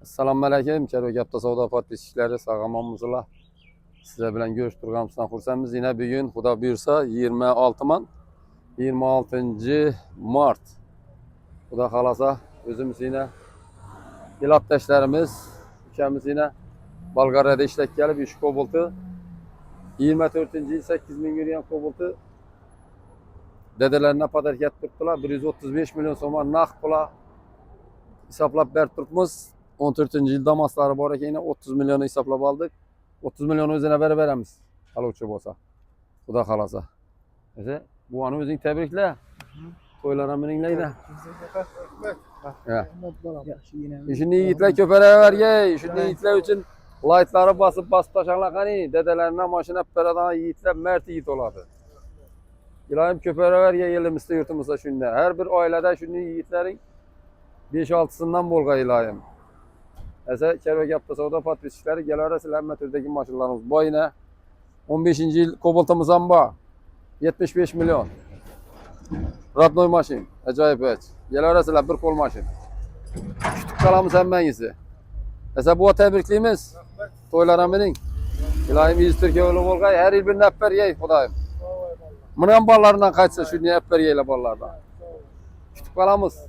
Assalamu alaykum. Kervegapta savdo podpisçileri sağlamamızla size bilen görüştürgamızdan xursandmiz. Yine bugün Xudo buyursa 26 man 26 Mart. Xudo xalasa özümüz yine ilatdaşlarımız ülkemiz yine Bolgariyada işlek gelip 3 koboltu 24. yıl 8000 yürüyen koboltu dedelerine padarket tuttular. 135 milyon soma naq pula hesaplap berip turibmiz. 14. yıl damasları var ki yine 30 milyonu hesaplap aldık. 30 milyonu özüne veremiz. Alıcı olsa. Xudo xalasa. Ese bu anı özün tebrikle. Toylara miningle yine. İşini yiğitler köpere ver ye. İşini yiğitler için lightları basıp taşanlar hani dedelerine maşına peradan yiğitler mert yiğit oladı. İlahim köpere ver ye elimizde yurtumuzda şimdi. Her bir ailede şimdi yiğitlerin 5-6'sından bolga ilahim. Ese Kervegapta savdo podpisçileri gel arası Lemmetür'deki maşınlarımız. Bu yine 15. yıl koboltamız amba 75 milyon. Radnoy maşin. Acayip et. Gel arası bir kol maşin. Küçük kalamız hemen iyisi. Ese bu tebrikliyimiz. Toylara minin. İlahim İz Türkiye oğlu Volgay. Her il bir nepper yey Xudayım. Mınan ballarından kaçsa şu nepper yeyle ballardan. Küçük kalamız.